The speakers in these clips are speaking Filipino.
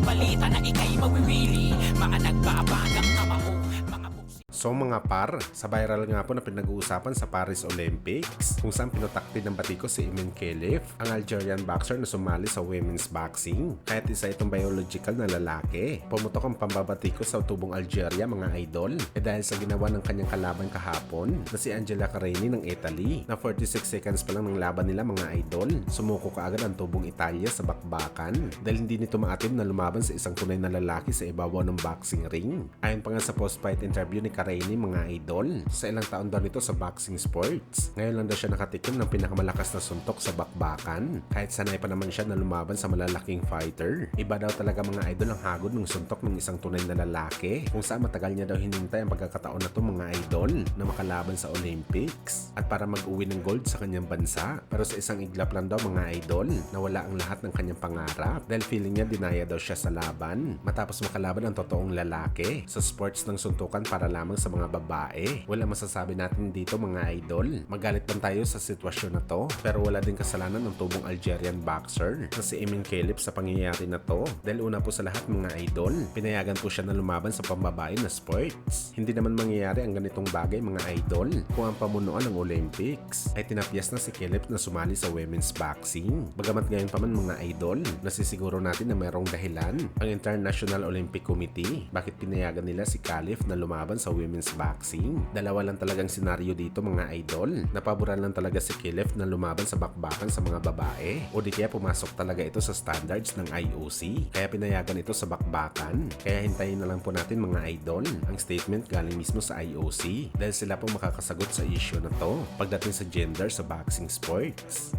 balita na ikay mawiwili. Mga nagbabagang kamao, mga buksi. So mga par, sa viral nga po na pinag-uusapan sa Paris Olympics kung saan pinutakti ng batiko si Emin Khelif, ang Algerian boxer na sumali sa women's boxing. Kahit isa itong biological na lalaki, pumutok ang pambabatiko sa tubong Algeria mga idol dahil sa ginawa ng kanyang kalaban kahapon na si Angela Carini ng Italy na 46 seconds pa lang ng laban nila mga idol. Sumuko kaagad ang tubong Italia sa bakbakan dahil hindi nito maatid na lumaban sa isang tunay na lalaki sa ibabaw ng boxing ring. Ayon pa nga sa post-fight interview ni Carini mga idol, sa ilang taon daw nito sa boxing sports, ngayon lang daw siya nakatikim ng pinakamalakas na suntok sa bakbakan kahit sanay pa naman siya na lumaban sa malalaking fighter. Iba daw talaga mga idol ang hagod ng suntok ng isang tunay na lalaki kung saan matagal niya daw hinintay ang pagkakataon na to mga idol na makalaban sa Olympics at para mag-uwi ng gold sa kanyang bansa, pero sa isang iglap lang daw mga idol nawala ang lahat ng kanyang pangarap dahil feeling niya dinaya daw siya sa laban matapos makalaban ang totoong lalaki sa sports ng suntukan para lamang sa mga babae. Wala masasabi natin dito mga idol, magalit man tayo sa sitwasyon na to, pero wala din kasalanan ng tubong Algerian boxer na si Emin Khelif sa pangyayari na to dahil una po sa lahat mga idol, pinayagan po siya na lumaban sa pambabae na sports. Hindi naman mangyayari ang ganitong bagay mga idol kung ang pamunuan ng Olympics ay tinapyas na si Khelif na sumali sa women's boxing. Bagamat ngayon pa man mga idol, nasisiguro natin na mayroong dahilan ang International Olympic Committee bakit pinayagan nila si Khelif na lumaban sa women's boxing. Dalawa lang talagang senaryo dito mga idol. Napaboran lang talaga si Khelif na lumaban sa bakbakan sa mga babae o di kaya pumasok talaga ito sa standards ng IOC kaya pinayagan ito sa bakbakan. Kaya hintayin na lang po natin mga idol ang statement galing mismo sa IOC dahil sila po makakasagot sa issue na to pagdating sa gender sa boxing sports.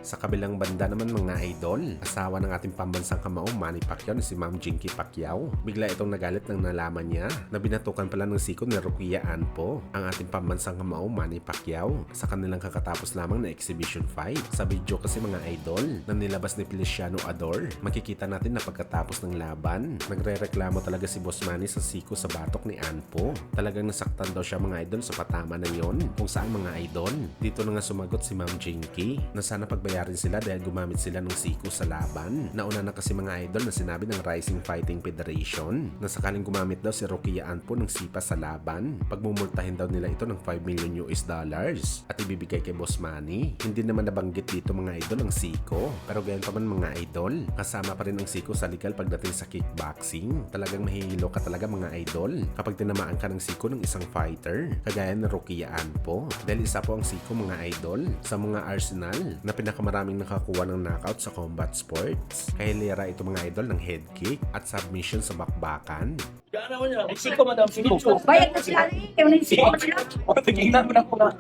Sa kabilang banda naman mga idol, asawa ng ating pambansang kamao Manny Pacquiao na si Ma'am Jinky Pacquiao. Bigla itong nagalit nang nalaman niya na binatukan pala ng siko ni Rukia Anpo ang ating pambansang kamao Manny Pacquiao sa kanilang kakatapos lamang na exhibition fight. Sa video kasi mga idol na nilabas ni Feliciano Ador, makikita natin na pagkatapos ng laban, nagre-reklamo talaga si Boss Manny sa siko sa batok ni Anpo. Talagang nasaktan daw siya mga idol sa patama na yon kung saan mga idol. Dito na nga sumagot si Ma'am Jinky na sana pagbayaran sila dahil gumamit sila ng siko sa laban. Nauna na kasi mga idol na sinabi ng Rising Fighting Federation na sakaling gumamit daw si Rukia Anpo ng sipa sa laban, pagmumultahin daw nila ito ng $5 million at ibibigay kay Boss Manny. Hindi naman nabanggit dito mga idol ang siko, pero gayon pa man mga idol, kasama pa rin ang siko sa legal pagdating sa kickboxing. Talagang mahihilo ka talaga mga idol kapag tinamaan ka ng siko ng isang fighter kagaya ng Rukia Anpo dahil isa po ang siko mga idol sa mga arsenal na pinakamaraming nakakuha ng knockout sa combat sports. Kahilera ito mga idol ng head kick at submission sa bakbakan. Siko, madam, siko. Bayad na sila rin. Kaya na yung siko. Tingnan mo na po na.